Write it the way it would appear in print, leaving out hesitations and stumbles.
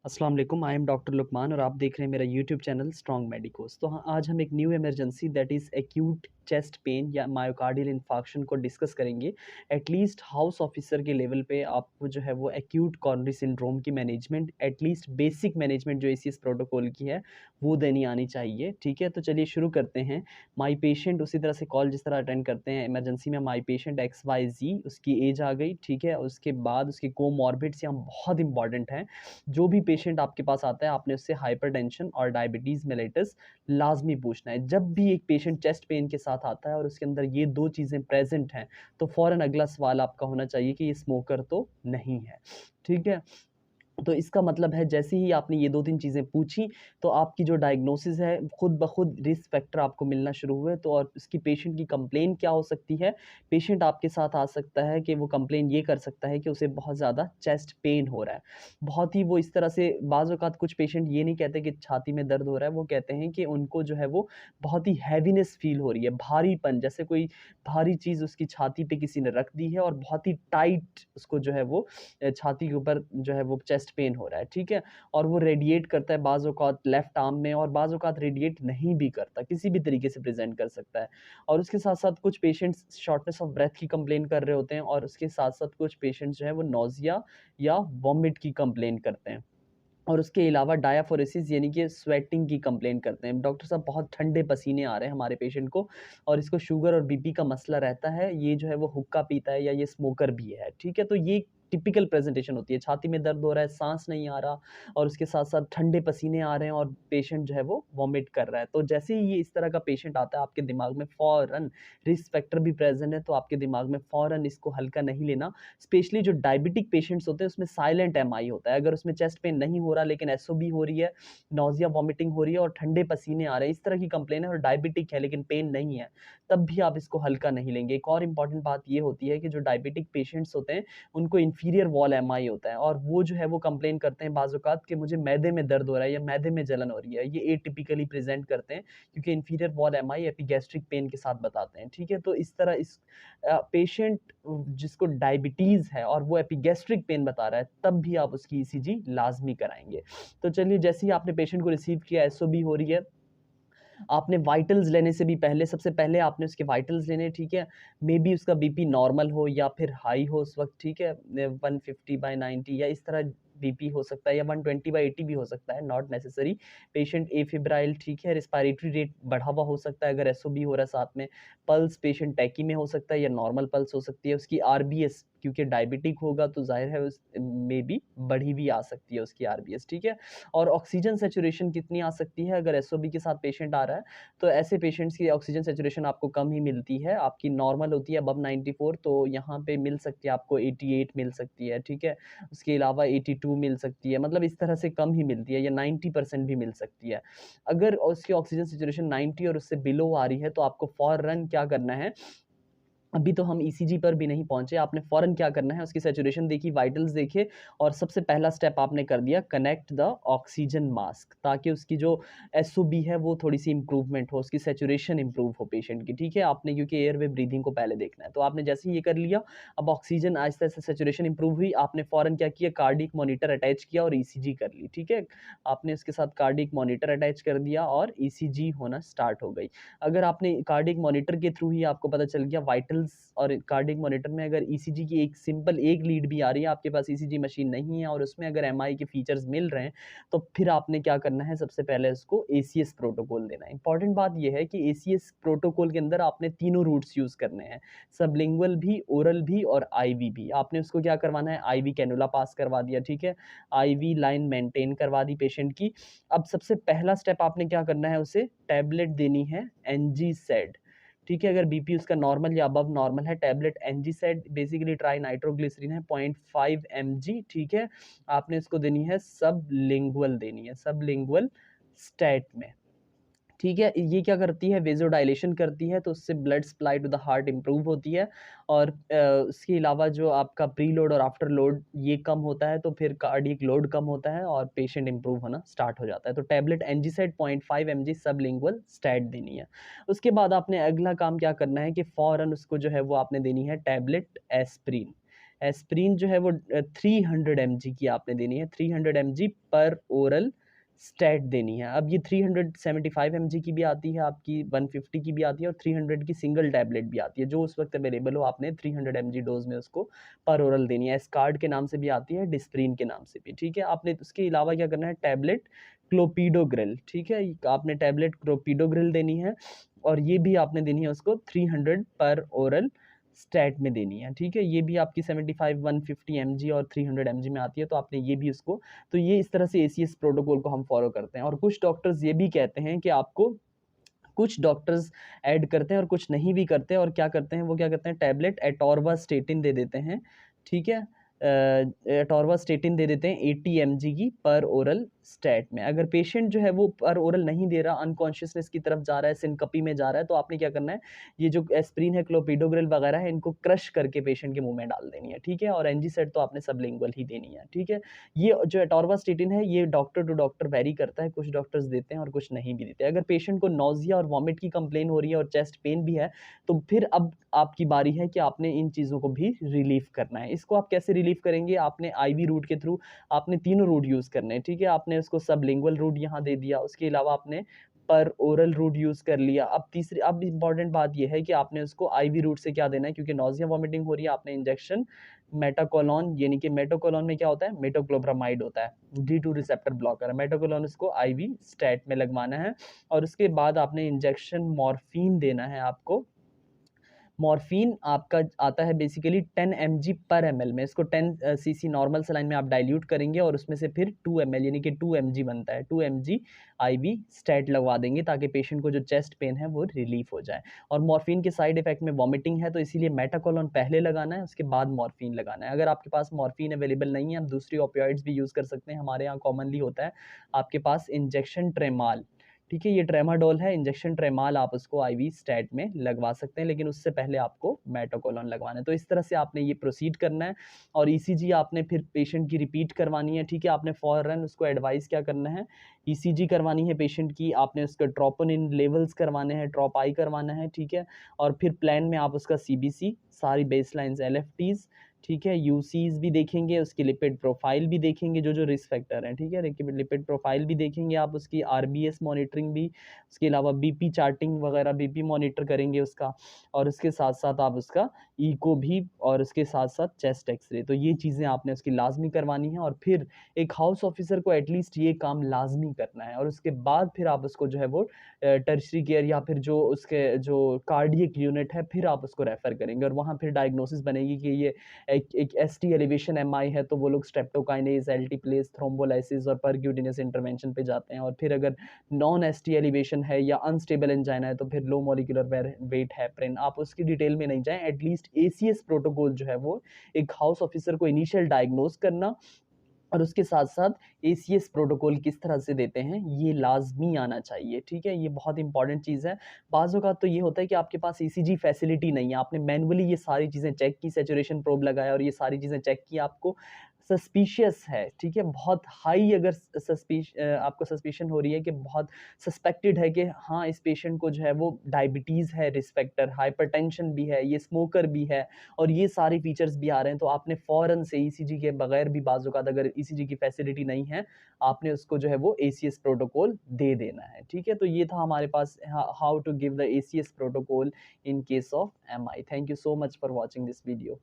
अस्सलाम वालेकुम, I am doctor Lukman और आप देख रहे हैं मेरा यूट्यूब चैनल स्ट्रॉन्ग मेडिकोस। तो हाँ, आज हम एक new emergency that is acute chest pain या मायोकार्डियल इन्फार्क्शन को डिस्कस करेंगे। एटलीस्ट हाउस ऑफिसर के लेवल पे आपको जो है वो एक्यूट कॉरोनरी सिंड्रोम की मैनेजमेंट, एटलीस्ट बेसिक मैनेजमेंट जो एसीएस प्रोटोकॉल की है वो देनी आनी चाहिए। ठीक है, तो चलिए शुरू करते हैं। माई पेशेंट, उसी तरह से कॉल जिस तरह अटेंड करते हैं इमरजेंसी में, माई पेशेंट XYZ, उसकी एज आ गई। ठीक है, उसके बाद उसके कोमॉर्बिड्स यहाँ बहुत इंपॉर्टेंट हैं। जो भी पेशेंट आपके पास आता है आपने उससे हाइपरटेंशन और डायबिटीज़ मेलिटस लाजमी पूछना है। जब भी एक पेशेंट चेस्ट पेन के साथ आता है और उसके अंदर ये दो चीज़ें प्रेजेंट हैं तो फ़ौरन अगला सवाल आपका होना चाहिए कि ये स्मोकर तो नहीं है। ठीक है, तो इसका मतलब है जैसे ही आपने ये 2-3 चीज़ें पूछी तो आपकी जो डायग्नोसिस है खुद ब खुद रिस्क फैक्टर आपको मिलना शुरू हुए। तो और उसकी पेशेंट की कंप्लेन क्या हो सकती है? पेशेंट आपके साथ आ सकता है कि वो कंप्लेन ये कर सकता है कि उसे बहुत ज़्यादा चेस्ट पेन हो रहा है। बहुत ही वो इस तरह से बाज़ औक़ात कुछ पेशेंट ये नहीं कहते कि छाती में दर्द हो रहा है, वो कहते हैं कि उनको जो है वो बहुत ही हैवीनेस फ़ील हो रही है, भारीपन, जैसे कोई भारी चीज़ उसकी छाती पे किसी ने रख दी है और बहुत ही टाइट उसको जो है वो छाती के ऊपर जो है वो चेस्ट पेन हो रहा है। ठीक है, और वो रेडिएट करता है बाज़ औक़ात लेफ्ट आर्म में और बाज़ औक़ात रेडिएट नहीं भी करता, किसी भी तरीके से प्रेज़ेंट कर सकता है। और उसके साथ-साथ कुछ पेशेंट्स शॉर्टनेस ऑफ ब्रेथ की कंप्लेन कर रहे होते हैं और उसके साथ-साथ कुछ पेशेंट्स जो हैं वो नौज़िया या वॉमिट की कंप्लेन करते हैं। और उसके अलावा डायाफोरेसिस यानी कि स्वेटिंग की कंप्लेन करते हैं। डॉक्टर साहब बहुत ठंडे पसीने आ रहे हैं हमारे पेशेंट को और इसको शुगर और बीपी का मसला रहता है। ये जो है वो हुक्का पीता है या ये स्मोकर भी है। ठीक है, तो ये टिपिकल प्रेज़ेंटेशन होती है। छाती में दर्द हो रहा है, साँस नहीं आ रहा और उसके साथ-साथ ठंडे पसीने आ रहे हैं और पेशेंट जो है वो वॉमिट कर रहा है। तो जैसे ही ये इस तरह का पेशेंट आता है आपके दिमाग में फ़ौरन रिस्क फैक्टर भी प्रेज़ेंट है तो आपके दिमाग में फ़ौरन इसको हल्का नहीं लेना। स्पेशली जो डायबिटिक पेशेंट्स होते हैं उसमें साइलेंट एमआई होता है। अगर उसमें चेस्ट पेन नहीं हो रहा लेकिन एसओबी हो रही है, नौज़िया वॉमिटिंग हो रही है और ठंडे पसीने आ रहे हैं, इस तरह की कंप्लेन है और डायबिटिक है लेकिन पेन नहीं है, तब भी आप इसको हल्का नहीं लेंगे। एक और इम्पॉर्टेंट बात ये होती है कि जो डायबिटिक पेशेंट्स होते हैं उनको इंफीरियर वॉल एमआई होता है और वो जो है वो कंप्लेन करते हैं बाज़ औक़ात कि मुझे मैदे में दर्द हो रहा है या मैदे में जलन हो रही है। ये एटिपिकली प्रेज़ेंट करते हैं क्योंकि inferior wall MI epigastric pain के साथ बताते हैं। ठीक है, तो इस तरह इस पेशेंट जिसको डायबिटीज़ है और वो एपिगैस्ट्रिक पेन बता रहा है तब भी आप उसकी ईसीजी लाज़मी कराएँगे। तो चलिए, जैसे ही आपने पेशेंट को रिसीव किया, एसओबी हो रही है, आपने वाइटल्स लेने से भी पहले सबसे पहले आपने उसके वाइटल्स लेने, ठीक है? मेबी उसका बीपी नॉर्मल हो या फिर हाई हो उस वक़्त, ठीक है? 150/90 या इस तरह बीपी हो सकता है या 120/80 भी हो सकता है, नॉट नेसेसरी। पेशेंट एफिब्राइल, ठीक है? रिस्पायरेटरी रेट बढ़ा हुआ हो सकता है अगर एसओबी हो रहा है साथ में। पल्स पेशेंट टैकी में हो सकता है या नॉर्मल पल्स हो सकती है। उसकी आरबीएस, क्योंकि डायबिटिक होगा तो ज़ाहिर है उस मेबी बढ़ी भी आ सकती है उसकी आरबीएस, ठीक है? और ऑक्सीजन सैचुरेशन कितनी आ सकती है अगर एसओबी के साथ पेशेंट आ रहा है, तो ऐसे पेशेंट्स की ऑक्सीजन सैचुरेशन आपको कम ही मिलती है। आपकी नॉर्मल होती है अबव 94, तो यहाँ पे मिल सकती है आपको 88 मिल सकती है, ठीक है? उसके अलावा 82 मिल सकती है, मतलब इस तरह से कम ही मिलती है या 90% भी मिल सकती है। अगर उसकी ऑक्सीजन सैचुरेशन 90 और उससे बिलो आ रही है तो आपको फ़ौरन क्या करना है, अभी तो हम ईसीजी पर भी नहीं पहुँचे, आपने फ़ौरन क्या करना है, उसकी सैचुरेशन देखी, वाइटल्स देखे और सबसे पहला स्टेप आपने कर दिया, कनेक्ट द ऑक्सीजन मास्क, ताकि उसकी जो एसओबी है वो थोड़ी-सी इम्प्रूवमेंट हो, उसकी सैचुरेशन इम्प्रूव हो पेशेंट की, ठीक है? आपने क्योंकि एयरवे ब्रीथिंग को पहले देखना है, तो आपने जैसे ही ये कर लिया, अब ऑक्सीजन आहिस्ता-आहिस्ता सैचुरेशन इम्प्रूव हुई, आपने फ़ौरन क्या किया, कार्डियक मॉनिटर अटैच किया और ईसीजी कर ली, ठीक है? आपने उसके साथ कार्डियक मॉनिटर अटैच कर दिया और ईसीजी होना स्टार्ट हो गई। अगर आपने कार्डियक मॉनिटर के थ्रू ही आपको पता चल गया वाइटल्स और कार्डियक मॉनिटर में अगर ईसीजी की एक सिंपल एक लीड भी आ रही है, आपके पास ईसीजी मशीन नहीं है और उसमें अगर एमआई के फीचर्स मिल रहे हैं, तो फिर आपने क्या करना है, सबसे पहले उसको एसीएस प्रोटोकॉल देना है। इंपॉर्टेंट बात ये है कि एसीएस प्रोटोकॉल के अंदर आपने तीनों रूट्स यूज़ करने हैं, सबलिंगुअल भी, ओरल भी और आईवी भी। आपने उसको क्या करवाना है, आईवी कैनुला पास करवा दिया, ठीक है? आईवी लाइन मेंटेन करवा दी पेशेंट की। अब सबसे पहला स्टेप आपने क्या करना है, उसे टैबलेट देनी है एनजीसेड, ठीक है? अगर बीपी उसका नॉर्मल या अबव नॉर्मल है, टैबलेट एनजीसेड बेसिकली ट्राई नाइट्रोग्लिसरीन है 0.5 एमजी, ठीक है? आपने इसको देनी है सबलिंगुअल देनी है, सबलिंगुअल स्टेट में। ठीक है, ये क्या करती है, वेज़ोडाइलेशन करती है, तो उससे blood supply to the heart improve होती है और उसके अलावा जो आपका प्रीलोड और आफ्टर लोड ये कम होता है, तो फिर कार्डियक लोड कम होता है और पेशेंट इम्प्रूव होना स्टार्ट हो जाता है। तो टैबलेट एनजीसेड 0.5 एमजी सबलिंगुअल स्टैट देनी है। उसके बाद आपने अगला काम क्या करना है कि फ़ौरन उसको जो है वो आपने देनी है टैबलेट एस्प्रिन। एस्प्रिन जो है वो 300 mg की आपने देनी है, 300 mg पर ओरल स्टैट देनी है। अब ये 375 mg की भी आती है आपकी, 150 की भी आती है और 300 की सिंगल टैबलेट भी आती है। जो उस वक्त अवेलेबल हो आपने 300 mg डोज में उसको पर ओरल देनी है। एस्कार्ड के नाम से भी आती है, डिस्प्रिन के नाम से भी, ठीक है। आपने उसके अलावा क्या करना है, टैबलेट क्लोपिडोग्रिल, ठीक है, आपने टैबलेट क्लोपिडोग्रिल देनी है और ये भी आपने देनी है उसको 300 पर ओरल स्टैट में देनी है, ठीक है। ये भी आपकी 75 150 mg और 300 mg में आती है, तो आपने ये भी उसको, तो ये इस तरह से ACS प्रोटोकॉल को हम फॉलो करते हैं। और कुछ डॉक्टर्स ये भी कहते हैं कि आपको, कुछ डॉक्टर्स ऐड करते हैं और कुछ नहीं भी करते, और क्या करते हैं वो, क्या करते हैं, टैबलेट एटोर्वास्टेटिन दे देते हैं, ठीक है। एटोर्वास्टेटिन दे देते हैं 80 mg की पर ओरल स्टैट में। अगर पेशेंट जो है वो पर ओरल नहीं दे रहा, अनकॉन्शियसनेस की तरफ जा रहा है, सिनकपी में जा रहा है, तो आपने क्या करना है, ये जो एस्प्रिन है, क्लोपिडोग्रिल वगैरह है, इनको क्रश करके पेशेंट के मुंह में डाल देनी है, ठीक है। और एनजीसेड तो आपने सबलिंगुअल ही देनी है, ठीक है। ये जो एटोर्वास्टेटिन है ये डॉक्टर टू डॉक्टर वेरी करता है, कुछ डॉक्टर्स देते हैं और कुछ नहीं भी देते। अगर पेशेंट को नोजिया और वॉमिट की कंप्लेन हो रही है और चेस्ट पेन भी है, तो फिर अब आपकी बारी है कि आपने इन चीज़ों को भी रिलीफ करना है। इसको आप कैसे रिलीफ करेंगे, आपने आईवी रूट के थ्रू, आपने तीनों रूट यूज़ करने हैं, ठीक है। आपने उसको सबलिंगुअल रूट यहाँ दे दिया, उसके अलावा आपने पर ओरल रूट यूज़ कर लिया। अब इंपॉर्टेंट बात यह है कि आपने उसको आईवी रूट से क्या देना है, क्योंकि नोजिया वॉमिटिंग हो रही है, आपने इंजेक्शन मेटाकोलोन, यानी कि मेटाकोलोन में क्या होता है, मेटोक्लोप्रामाइड होता है, D2 रिसेप्टर ब्लॉकर है, मेटाकोलोन उसको आईवी स्टैट में लगवाना है। और उसके बाद आपने इंजेक्शन मॉर्फिन देना है आपको। मॉर्फिन आपका आता है बेसिकली 10 mg पर ml में, इसको 10 cc नॉर्मल सलाइन में आप डाइल्यूट करेंगे और उसमें से फिर 2 ml यानी कि 2 mg बनता है, 2 mg आईवी स्टैट लगवा देंगे ताकि पेशेंट को जो चेस्ट पेन है वो रिलीफ हो जाए। और मॉर्फिन के साइड इफेक्ट में वॉमिटिंग है, तो इसीलिए मेटाकोलोन पहले लगाना है, उसके बाद मॉर्फिन लगाना है। अगर आपके पास मॉर्फिन अवेलेबल नहीं है, आप दूसरी ओपियोइड्स भी यूज़ कर सकते हैं। हमारे यहाँ कॉमनली होता है आपके पास इंजेक्शन ट्रेमाल, ठीक है, ये ट्रेमाडोल है, इंजेक्शन ट्रेमाल, आप उसको आईवी स्टैट में लगवा सकते हैं, लेकिन उससे पहले आपको मेटाकोलोन लगवाना है। तो इस तरह से आपने ये प्रोसीड करना है। और ईसीजी आपने फिर पेशेंट की रिपीट करवानी है, ठीक है। आपने फॉरन उसको एडवाइस क्या करना है, ईसीजी करवानी है पेशेंट की, आपने उसका ट्रोपोनिन लेवल्स करवाने हैं, ट्रॉप आई करवाना है, ठीक है। और फिर प्लान में आप उसका सीबीसी, सारी बेसलाइंस, एलएफटीज, ठीक है, यूसीज भी देखेंगे, उसकी लिपिड प्रोफाइल भी देखेंगे, जो जो रिस्क फैक्टर हैं, ठीक है, लिपिड प्रोफाइल भी देखेंगे आप, उसकी आरबीएस मॉनिटरिंग भी, उसके अलावा बीपी चार्टिंग वगैरह, बीपी मॉनिटर करेंगे उसका, और उसके साथ साथ आप उसका ईको भी, और उसके साथ साथ चेस्ट एक्सरे, तो ये चीज़ें आपने उसकी लाजमी करवानी है। और फिर एक हाउस ऑफिसर को एटलीस्ट ये काम लाजमी करना है, और उसके बाद फिर आप उसको जो है वो टर्शरी केयर या फिर जो उसके जो कार्डियक यूनिट है, फिर आप उसको रेफ़र करेंगे, और वहाँ फिर डायग्नोसिस बनेगी कि ये एक एसटी एलिवेशन एमआई है, तो वो लोग स्ट्रेप्टोकाइनेज, एल्टीप्लेस, थ्रोम्बोलाइसिस और परक्यूटेनियस इंटरवेंशन पे जाते हैं। और फिर अगर नॉन एसटी एलिवेशन है या अनस्टेबल एंजाइना है, तो फिर लो मॉलिक्यूलर वेट हेपरिन, आप उसकी डिटेल में नहीं जाएं। एटलीस्ट एसीएस प्रोटोकॉल जो है वो एक हाउस ऑफिसर को इनिशियल डायग्नोस करना, और उसके साथ साथ एसीएस प्रोटोकॉल किस तरह से देते हैं ये लाजमी आना चाहिए, ठीक है। ये बहुत इंपॉर्टेंट चीज़ है। बाज़ औक़ात तो ये होता है कि आपके पास ईसीजी फैसिलिटी नहीं है, आपने मैनुअली ये सारी चीज़ें चेक की, सैचुरेशन प्रोब लगाया और ये सारी चीज़ें चेक की, आपको सस्पिशियस है, ठीक है, बहुत हाई, अगर आपको सस्पिशन हो रही है कि बहुत सस्पेक्टेड है कि हाँ, इस पेशेंट को जो है वो डायबिटीज़ है, रिस्क फैक्टर, हाइपरटेंशन भी है, ये स्मोकर भी है, और ये सारे फीचर्स भी आ रहे हैं, तो आपने फ़ौरन से ईसीजी के बगैर भी, बाज़ औक़ात अगर ईसीजी की फैसिलिटी नहीं है, आपने उसको जो है वो एसीएस प्रोटोकॉल दे देना है, ठीक है। तो ये था हमारे पास how to give the ACS protocol in case of MI. Thank you so much for watching this video.